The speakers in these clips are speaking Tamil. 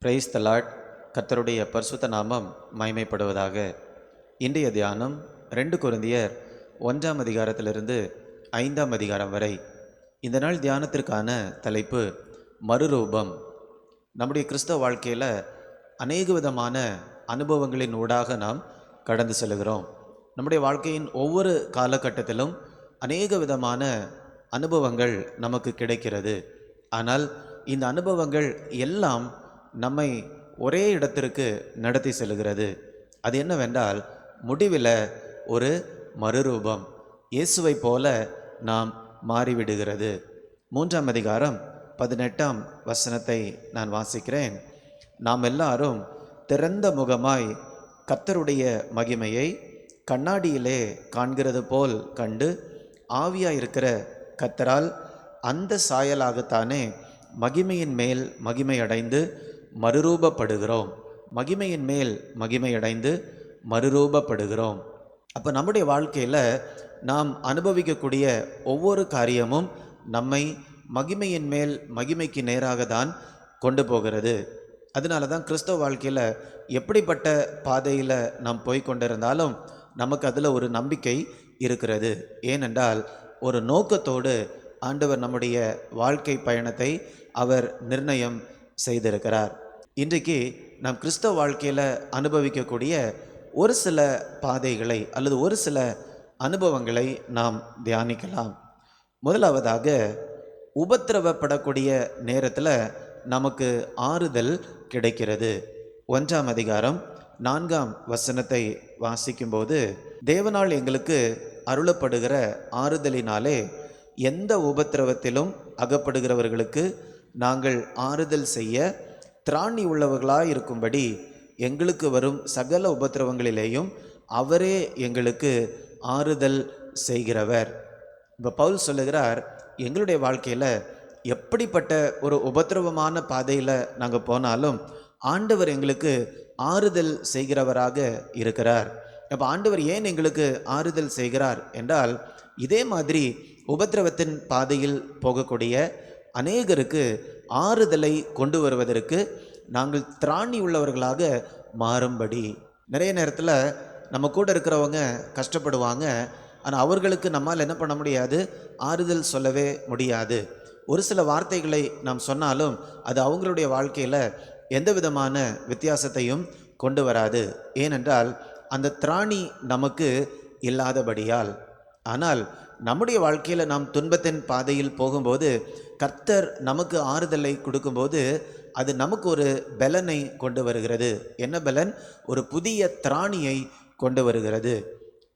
Praise the Lord. கர்த்தருடைய பரிசுத்த நாமம் மகிமைப்படுவதாக. இன்றைய தியானம் 2 கொரிந்தியர் 1ஆம் அதிகாரத்திலிருந்து 5ஆம் அதிகாரம் வரை. இந்த நாள் தியானத்திற்கான தலைப்பு மறுரூபம். நம்முடைய கிறிஸ்தவ வாழ்க்கையில் அநேக விதமான அனுபவங்களின் ஊடாக நாம் கடந்து செல்கிறோம். நம்முடைய வாழ்க்கையின் ஒவ்வொரு காலகட்டத்திலும் அநேக விதமான அனுபவங்கள் நமக்கு கிடைக்கிறது. ஆனால் இந்த அனுபவங்கள் எல்லாம் நம்மை ஒரே இடத்திற்கு நடத்தி செல்கிறது. அது என்னவென்றால் முடிவில் ஒரு மறுரூபம், இயேசுவை போல நாம் மாறிவிடுகிறது. 3ஆம் அதிகாரம் 18ஆம் வசனத்தை நான் வாசிக்கிறேன். நாம் எல்லாரும் திறந்த முகமாய் கர்த்தருடைய மகிமையை கண்ணாடியிலே காண்கிறது போல் கண்டு ஆவியாயிருக்கிற கர்த்தரால் அந்த சாயலாகத்தானே மகிமையின் மேல் மகிமையடைந்து மறுரூபப்படுகிறோம். மகிமையின் மேல் மகிமையடைந்து மறுரூபப்படுகிறோம். அப்போ நம்முடைய வாழ்க்கையில் நாம் அனுபவிக்கக்கூடிய ஒவ்வொரு காரியமும் நம்மை மகிமையின் மேல் மகிமைக்கு நேராக தான் கொண்டு போகிறது. அதனால தான் கிறிஸ்தவ வாழ்க்கையில் எப்படிப்பட்ட பாதையில் நாம் போய் கொண்டிருந்தாலும் நமக்கு அதில் ஒரு நம்பிக்கை இருக்கிறது. ஏனென்றால் ஒரு நோக்கத்தோடு ஆண்டவர் நம்முடைய வாழ்க்கை பயணத்தை அவர் நிர்ணயம் செய்திருக்கிறார். இன்றைக்கு நாம் கிறிஸ்தவ வாழ்க்கையில் அனுபவிக்கக்கூடிய ஒரு சில பாதைகளை அல்லது ஒரு சில அனுபவங்களை நாம் தியானிக்கலாம். முதலாவதாக, உபத்திரவப்படக்கூடிய நேரத்தில் நமக்கு ஆறுதல் கிடைக்கிறது. 1ஆம் அதிகாரம் 4ஆம் வசனத்தை வாசிக்கும்போது, தேவனால் எங்களுக்கு அருளப்படுகிற ஆறுதலினாலே எந்த உபத்திரவத்திலும் அகப்படுகிறவர்களுக்கு நாங்கள் ஆறுதல் செய்ய திராணி உள்ளவர்களாக இருக்கும்படி எங்களுக்கு வரும் சகல உபத்திரவங்களிலேயும் அவரே எங்களுக்கு ஆறுதல் செய்கிறவர். இப்போ பவுல் சொல்லுகிறார், எங்களுடைய வாழ்க்கையில் எப்படிப்பட்ட ஒரு உபத்திரவமான பாதையில் நாங்கள் போனாலும் ஆண்டவர் எங்களுக்கு ஆறுதல் செய்கிறவராக இருக்கிறார். அப்போ ஆண்டவர் ஏன் எங்களுக்கு ஆறுதல் செய்கிறார் என்றால், இதே மாதிரி உபத்திரவத்தின் பாதையில் போகக்கூடிய அநேகருக்கு ஆறுதலை கொண்டு வருவதற்கு நாங்கள் திராணி உள்ளவர்களாக மாறும்படி. நிறைய நேரத்தில் நம்ம கூட இருக்கிறவங்க கஷ்டப்படுவாங்க, ஆனால் அவர்களுக்கு நம்மால் என்ன பண்ண முடியாது, ஆறுதல் சொல்லவே முடியாது. ஒரு சில வார்த்தைகளை நாம் சொன்னாலும் அது அவங்களுடைய வாழ்க்கையில் எந்த விதமான வித்தியாசத்தையும் கொண்டு வராது. ஏனென்றால் அந்த திராணி நமக்கு இல்லாதபடியால். ஆனால் நம்முடைய வாழ்க்கையில் நாம் துன்பத்தின் பாதையில் போகும்போது கர்த்தர் நமக்கு ஆறுதலை கொடுக்கும்போது அது நமக்கு ஒரு பலனை கொண்டு வருகிறது. என்ன பலன்? ஒரு புதிய திராணியை கொண்டு வருகிறது.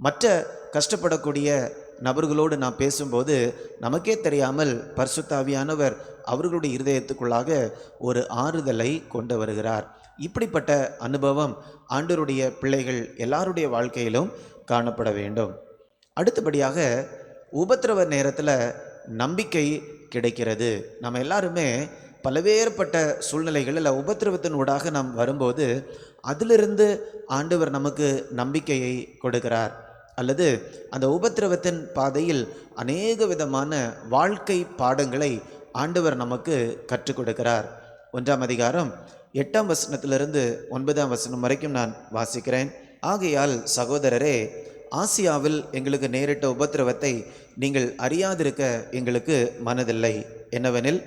மற்ற கஷ்டப்படக்கூடிய நபர்களோடு நாம் பேசும்போது நமக்கே தெரியாமல் பரிசுத்த ஆவியானவர் அவர்களுடைய இருதயத்துக்குள்ளாக ஒரு ஆறுதலை கொண்டு வருகிறார். இப்படிப்பட்ட அனுபவம் ஆண்டவருடைய பிள்ளைகள் எல்லாருடைய வாழ்க்கையிலும் காணப்பட வேண்டும். அடுத்தபடியாக, உபத்திரவ நேரத்தில் நம்பிக்கை கிடைக்கிறது. நம்ம எல்லாருமே பல்வேறுபட்ட சூழ்நிலைகளில் உபத்திரவத்தின் ஊடாக நாம் வரும்போது அதிலிருந்து ஆண்டவர் நமக்கு நம்பிக்கையை கொடுக்கிறார். அல்லது அந்த உபத்திரவத்தின் பாதையில் அநேக விதமான வாழ்க்கை பாடங்களை ஆண்டவர் நமக்கு கற்றுக் கொடுக்கிறார். 1ஆம் அதிகாரம் 8ஆம் வசனத்திலிருந்து 9ஆம் வசனம் வரைக்கும் நான் வாசிக்கிறேன். ஆகையால் சகோதரரே, ஆசியாவில் எங்களுக்கு நேரிட்ட உபத்திரவத்தை நீங்கள் அறியாதிருக்க எங்களுக்கு மனதில்லை. என்னவெனில்,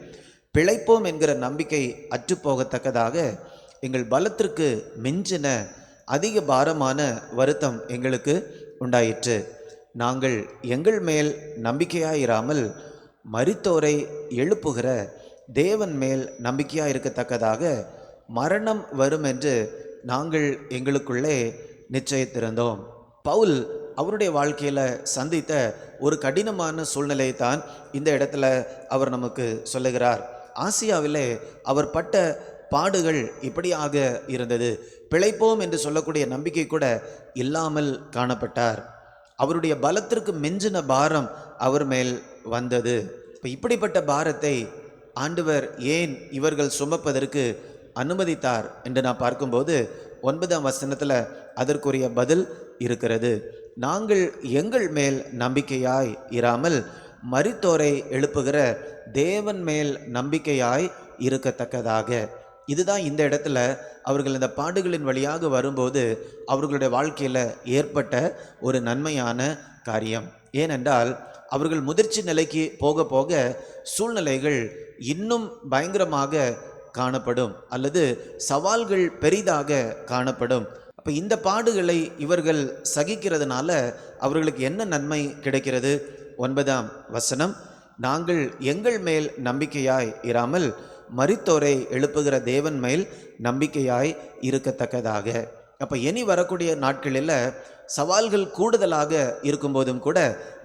பிழைப்போம் என்கிற நம்பிக்கை அற்றுப்போகத்தக்கதாக எங்கள் பலத்திற்கு மிஞ்சின அதிக பாரமான வருத்தம் எங்களுக்கு உண்டாயிற்று. நாங்கள் எங்கள் மேல் நம்பிக்கையாயிராமல் மரித்தோரை எழுப்புகிற தேவன் மேல் நம்பிக்கையாயிருக்கத்தக்கதாக மரணம் வரும் என்று நாங்கள் எங்களுக்குள்ளே நிச்சயித்திருந்தோம். பவுல் அவருடைய வாழ்க்கையில் சந்தித்த ஒரு கடினமான சூழ்நிலையை தான் இந்த இடத்துல அவர் நமக்கு சொல்லுகிறார். ஆசியாவிலே அவர் பட்ட பாடுகள் இப்படியாக இருந்தது. பிழைப்போம் என்று சொல்லக்கூடிய நம்பிக்கை கூட இல்லாமல் காணப்பட்டார். அவருடைய பலத்திற்கு மிஞ்சின பாரம் அவர் மேல் வந்தது. இப்போ இப்படிப்பட்ட பாரத்தை ஆண்டவர் ஏன் இவர்கள் சுமப்பதற்கு அனுமதித்தார் என்று நான் பார்க்கும்போது 9ஆம் வசனத்தில் அதற்குரிய பதில் இருக்கிறது. நாங்கள் எங்கள் மேல் நம்பிக்கையாய் இராமல் மரித்தோரை எழுப்புகிற தேவன் மேல் நம்பிக்கையாய் இருக்கத்தக்கதாக. இதுதான் இந்த இடத்துல அவர்கள் இந்த பாடுகளின் வழியாக வரும்போது அவர்களுடைய வாழ்க்கையில் ஏற்பட்ட ஒரு நன்மையான காரியம். ஏனென்றால் அவர்கள் முதிர்ச்சி நிலைக்கு போக போக சூழ்நிலைகள் இன்னும் பயங்கரமாக காணப்படும், அல்லது சவால்கள் பெரிதாக காணப்படும். அப்போ இந்த பாடுகளை இவர்கள் சகிக்கிறதுனால அவர்களுக்கு என்ன நன்மை கிடைக்கிறது? 9ஆம் வசனம், நாங்கள் எங்கள் மேல் நம்பிக்கையாய் இராமல் மரித்தோரை எழுப்புகிற தேவன் மேல் நம்பிக்கையாய் இருக்கத்தக்கதாக. அப்போ இனி வரக்கூடிய நாட்களில் சவால்கள் கூடுதலாக இருக்கும்போதும் கூட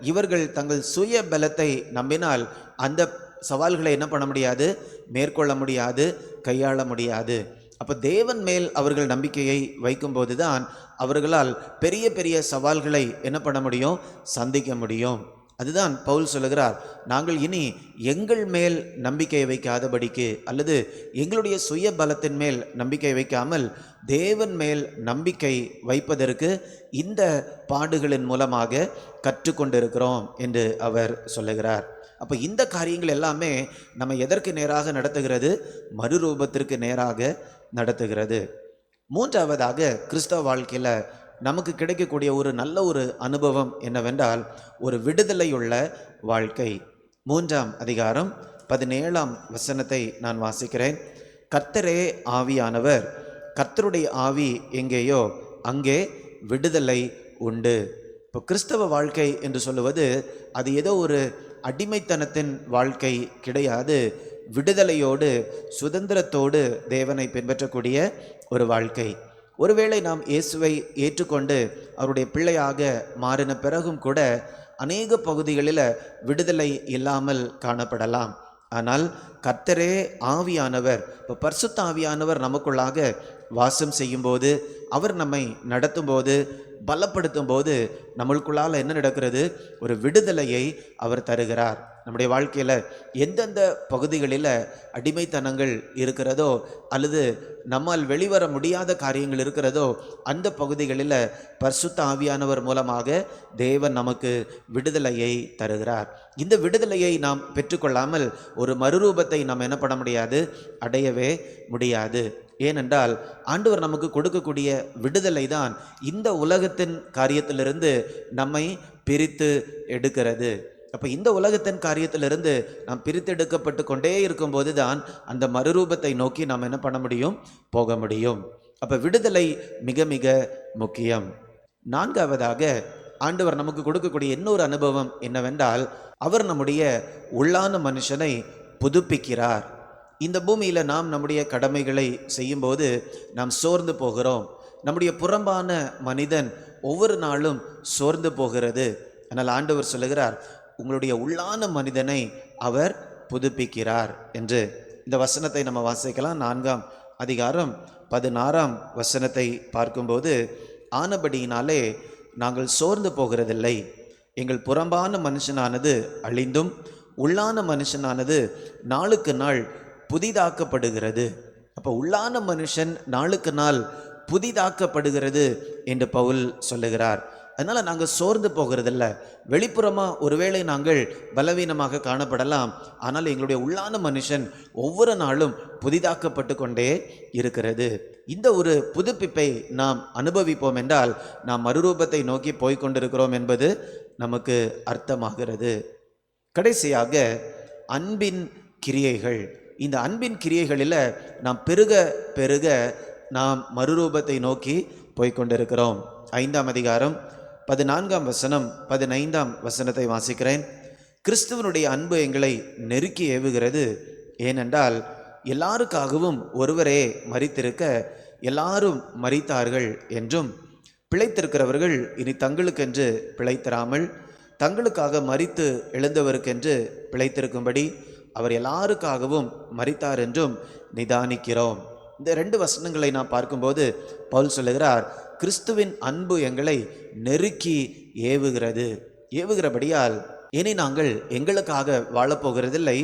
இவர்கள் தங்கள் சுய பலத்தை நம்பினால் அந்த சவால்களை என்ன பண்ண முடியாது, மேற்கொள்ள முடியாது, கையாள முடியாது. அப்போ தேவன் மேல் அவர்கள் நம்பிக்கையை வைக்கும்போது தான் அவர்களால் பெரிய பெரிய சவால்களை என்ன பண்ண முடியும், சந்திக்க முடியும். அதுதான் பவுல் சொல்லுகிறார், நாங்கள் இனி எங்கள் மேல் நம்பிக்கை வைக்காதபடிக்கு, அல்லது எங்களுடைய சுய பலத்தின் மேல் நம்பிக்கை வைக்காமல் தேவன் மேல் நம்பிக்கை வைப்பதற்கு இந்த பாடுகளின் மூலமாக கற்றுக்கொண்டிருக்கிறோம் என்று அவர் சொல்லுகிறார். அப்போ இந்த காரியங்கள் எல்லாமே நம்ம எதற்கு நேராக நடத்துகிறது? மறுரூபத்திற்கு நேராக நடத்துகிறது. மூன்றாவதாக கிறிஸ்தவ வாழ்க்கையில் நமக்கு கிடைக்கக்கூடிய ஒரு நல்ல ஒரு அனுபவம் என்னவென்றால் ஒரு விடுதலையுள்ள வாழ்க்கை. 3ஆம் அதிகாரம் 17ஆம் வசனத்தை நான் வாசிக்கிறேன். கர்த்தரே ஆவியானவர், கர்த்தருடைய ஆவி எங்கேயோ அங்கே விடுதலை உண்டு. இப்போ கிறிஸ்தவ வாழ்க்கை என்று சொல்லுவது அது ஏதோ ஒரு அடிமைத்தனத்தின் வாழ்க்கை கிடையாது. விடுதலையோடு சுதந்திரத்தோடு தேவனை பின்பற்றக்கூடிய ஒரு வாழ்க்கை. ஒருவேளை நாம் இயேசுவை ஏற்றுக்கொண்டு அவருடைய பிள்ளையாக மாறின பிறகும் கூட அநேக பகுதிகளில் விடுதலை இல்லாமல் காணப்படலாம். ஆனால் கர்த்தரே ஆவியானவர், இப்போ பரிசுத்த ஆவியானவர் நமக்குள்ளாக வாசம் செய்யும்போது, அவர் நம்மை நடத்தும் போது, பலப்படுத்தும் போது நம்மளுக்குள்ளால் என்ன நடக்கிறது? ஒரு விடுதலையை அவர் தருகிறார். நம்முடைய வாழ்க்கையில் எந்தெந்த பகுதிகளில் அடிமைத்தனங்கள் இருக்கிறதோ, அல்லது நம்மால் வெளிவர முடியாத காரியங்கள் இருக்கிறதோ, அந்த பகுதிகளில் பரிசுத்த ஆவியானவர் மூலமாக தேவன் நமக்கு விடுதலையை தருகிறார். இந்த விடுதலையை நாம் பெற்றுக்கொள்ளாமல் ஒரு மறுரூபத்தை நாம் என்ன பண்ண முடியாது, அடையவே முடியாது. ஏனென்றால் ஆண்டவர் நமக்கு கொடுக்கக்கூடிய விடுதலை தான் இந்த உலகத்தின் காரியத்திலிருந்து நம்மை பிரித்து எடுக்கிறது. அப்போ இந்த உலகத்தின் காரியத்திலிருந்து நாம் பிரித்தெடுக்கப்பட்டு கொண்டே இருக்கும்போது தான் அந்த மறுரூபத்தை நோக்கி நாம் என்ன பண்ண முடியும், போக முடியும். அப்போ விடுதலை மிக மிக முக்கியம். 4ஆவதாக ஆண்டவர் நமக்கு கொடுக்கக்கூடிய இன்னொரு அனுபவம் என்னவென்றால் அவர் நம்முடைய உள்ளான மனுஷனை புதுப்பிக்கிறார். இந்த பூமியில் நாம் நம்முடைய கடமைகளை செய்யும்போது நாம் சோர்ந்து போகிறோம். நம்முடைய புறம்பான மனிதன் ஒவ்வொரு நாளும் சோர்ந்து போகிறது. ஆனால் ஆண்டவர் சொல்லுகிறார், உங்களுடைய உள்ளான மனிதனை அவர் புதுப்பிக்கிறார் என்று. இந்த வசனத்தை நம்ம வாசிக்கலாம். 4ஆம் அதிகாரம் 16ஆம் வசனத்தை பார்க்கும்போது, ஆனபடியினாலே நாங்கள் சோர்ந்து போகிறதில்லை, எங்கள் புறம்பான மனுஷனானது அழிந்தும் உள்ளான மனுஷனானது நாளுக்கு நாள் புதிதாக்கப்படுகிறது. அப்போ உள்ளான மனுஷன் நாளுக்கு நாள் புதிதாக்கப்படுகிறது என்று பவுல் சொல்லுகிறார். அதனால் நாங்கள் சோர்ந்து போகிறதில்ல. வெளிப்புறமாக ஒருவேளை நாங்கள் பலவீனமாக காணப்படலாம், ஆனால் எங்களுடைய உள்ளான மனுஷன் ஒவ்வொரு நாளும் புதிதாக்கப்பட்டு கொண்டே இருக்கிறது. இந்த ஒரு புதுப்பிப்பை நாம் அனுபவிப்போம் என்றால் நாம் மறுரூபத்தை நோக்கி போய்கொண்டிருக்கிறோம் என்பது நமக்கு அர்த்தமாகிறது. கடைசியாக அன்பின் கிரியைகள். இந்த அன்பின் கிரியைகளில் நாம் பெருக பெருக நாம் மறுரூபத்தை நோக்கி போய்கொண்டிருக்கிறோம். 5ஆம் அதிகாரம் 14ஆம் வசனம் 15ஆம் வசனத்தை வாசிக்கிறேன். கிறிஸ்துவனுடைய அன்பு எங்களை நெருக்கி ஏவுகிறது, ஏனென்றால் எல்லாருக்காகவும் ஒருவரே மரித்திருக்க எல்லாரும் மரித்தார்கள் என்றும், பிழைத்திருக்கிறவர்கள் இனி தங்களுக்கென்று பிழைத்திராமல் தங்களுக்காக மரித்து எழுந்தவருக்கென்று பிழைத்திருக்கும்படி அவர் எல்லாருக்காகவும் மரித்தார் என்றும் நிதானிக்கிறோம். இந்த 2 வசனங்களை நாம் பார்க்கும்போது பவுல் சொல்லுகிறார், கிறிஸ்துவின் அன்பு எங்களை நெருக்கி ஏவுகிறது. ஏவுகிறபடியால் இனி நாங்கள் எங்களுக்காக வாழப்போகிறதில்லை,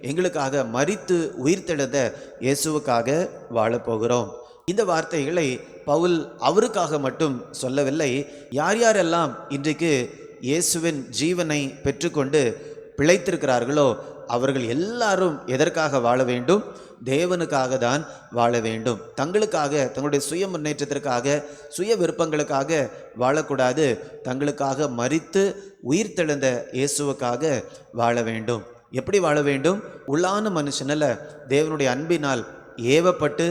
எங்களுக்காக மரித்து உயிர்த்தெழுந்த இயேசுவுக்காக வாழப்போகிறோம். இந்த வார்த்தைகளை பவுல் அவருக்காக மட்டும் சொல்லவில்லை. யார் யாரெல்லாம் இன்றைக்கு இயேசுவின் ஜீவனை பெற்றுக்கொண்டு பிழைத்திருக்கிறார்களோ அவர்கள் எல்லாரும் எதற்காக வாழ வேண்டும்? தேவனுக்காக தான் வாழ வேண்டும். தங்களுக்காக, தங்களுடைய சுய முன்னேற்றத்திற்காக, சுய விருப்பங்களுக்காக வாழக்கூடாது. தங்களுக்காக மரித்து உயிர்த்தெழுந்த இயேசுவுக்காக வாழ வேண்டும். எப்படி வாழ வேண்டும்? உள்ளான மனுஷனில் தேவனுடைய அன்பினால் ஏவப்பட்டு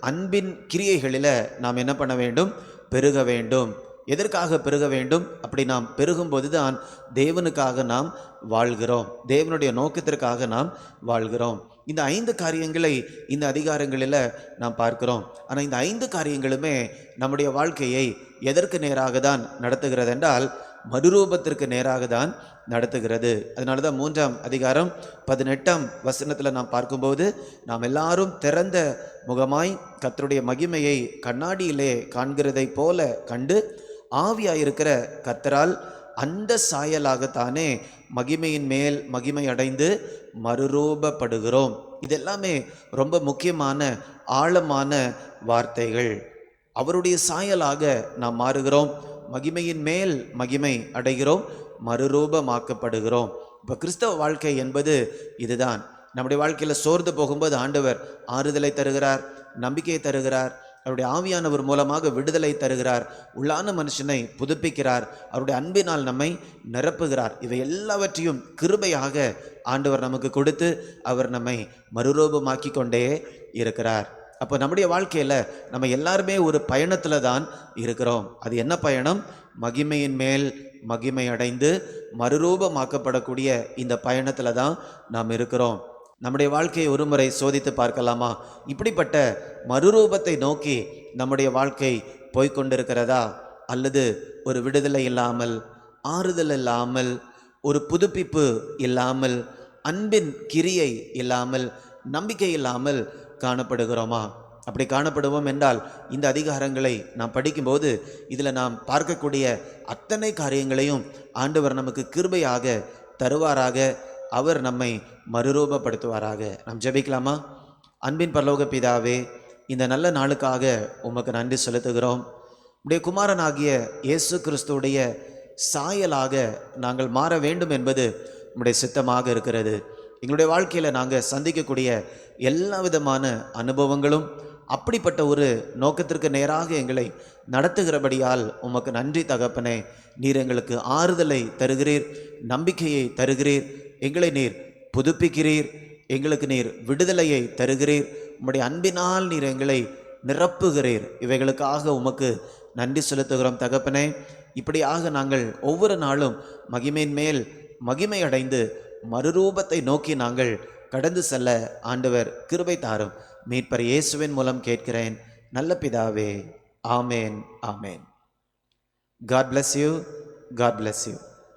அன்பின் கிரியைகளில் நாம் என்ன பண்ண வேண்டும்? பெருக வேண்டும். எதற்காக பெருக வேண்டும்? அப்படி நாம் பெருகும்போது தான் தேவனுக்காக நாம் வாழ்கிறோம், தேவனுடைய நோக்கத்திற்காக நாம் வாழ்கிறோம். இந்த 5 காரியங்களை இந்த அதிகாரங்களில் நாம் பார்க்கிறோம். ஆனால் இந்த 5 காரியங்களுமே நம்முடைய வாழ்க்கையை எதற்கு நேராக தான் நடத்துகிறது என்றால் மறுரூபத்திற்கு நேராக தான் நடத்துகிறது. அதனால தான் 3ஆம் அதிகாரம் 18ஆம் வசனத்தில் நாம் பார்க்கும்போது, நாம் எல்லாரும் திறந்த முகமாய் கர்த்தருடைய மகிமையை கண்ணாடியிலே காண்கிறதை போல கண்டு ஆவியாயிருக்கிற கர்த்தரால் அந்த சாயலாகத்தானே மகிமையின் மேல் மகிமை அடைந்து மறுரூபப்படுகிறோம். இதெல்லாமே ரொம்ப முக்கியமான ஆழமான வார்த்தைகள். அவருடைய சாயலாக நாம் மாறுகிறோம், மகிமையின் மேல் மகிமை அடைகிறோம், மறுரூபமாக்கப்படுகிறோம். இப்போ கிறிஸ்தவ வாழ்க்கை என்பது இதுதான். நம்முடைய வாழ்க்கையில் சோர்ந்து போகும்போது ஆண்டவர் ஆறுதலை தருகிறார், நம்பிக்கையை தருகிறார், அவருடைய ஆவியானவர் மூலமாக விடுதலை தருகிறார், உள்ளான மனுஷனை புதுப்பிக்கிறார், அவருடைய அன்பினால் நம்மை நிரப்புகிறார். இவை எல்லாவற்றையும் கிருபையாக ஆண்டவர் நமக்கு கொடுத்து அவர் நம்மை மறுரூபமாக்கி கொண்டே இருக்கிறார். அப்போ நம்முடைய வாழ்க்கையில் நம்ம எல்லாருமே ஒரு பயணத்தில் தான் இருக்கிறோம். அது என்ன பயணம்? மகிமையின் மேல் மகிமை அடைந்து மறுரூபமாக்கப்படக்கூடிய இந்த பயணத்தில் தான் நாம் இருக்கிறோம். நம்முடைய வாழ்க்கையை ஒரு முறை சோதித்து பார்க்கலாமா? இப்படிப்பட்ட மறுரூபத்தை நோக்கி நம்முடைய வாழ்க்கை போய்கொண்டிருக்கிறதா? அல்லது ஒரு விடுதலை இல்லாமல், ஆறுதல் இல்லாமல், ஒரு புதுப்பிப்பு இல்லாமல், அன்பின் கிரியை இல்லாமல், நம்பிக்கை இல்லாமல் காணப்படுகிறோமா? அப்படி காணப்படுவோம் என்றால் இந்த அதிகாரங்களை நாம் படிக்கும்போது இதில் நாம் பார்க்கக்கூடிய அத்தனை காரியங்களையும் ஆண்டவர் நமக்கு கிருபையாக தருவாராக. அவர் நம்மை மறுரூபப்படுத்துவாராக. நாம் ஜெபிக்கலாமா? அன்பின் பரலோக பிதாவே, இந்த நல்ல நாளுக்காக உமக்கு நன்றி செலுத்துகிறோம். உடைய குமாரனாகிய இயேசு கிறிஸ்துவுடைய சாயலாக நாங்கள் மாற வேண்டும் என்பது உம்முடைய சித்தமாக இருக்கிறது. எங்களுடைய வாழ்க்கையில் நாங்கள் சந்திக்கக்கூடிய எல்லா விதமான அனுபவங்களும் அப்படிப்பட்ட ஒரு நோக்கத்திற்கு நேராக எங்களை நடத்துகிறபடியால் உமக்கு நன்றி தகப்பனே. நீர் எங்களுக்கு ஆறுதலை தருகிறீர், நம்பிக்கையை தருகிறீர், எங்களை நீர் புதுப்பிக்கிறீர், எங்களுக்கு நீர் விடுதலையை தருகிறீர், உம்முடைய அன்பினால் நீர் எங்களை நிரப்புகிறீர். இவைகளுக்காக உமக்கு நன்றி செலுத்துகிறோம் தகப்பனே. இப்படியாக நாங்கள் ஒவ்வொரு நாளும் மகிமையின் மேல் மகிமை அடைந்து மறுரூபத்தை நோக்கி நாங்கள் கடந்து செல்ல ஆண்டவர் கிருபை தாரும். மீட்பர் இயேசுவின் மூலம் கேட்கிறேன் நல்ல பிதாவே. ஆமேன், ஆமேன். God bless you. God bless you.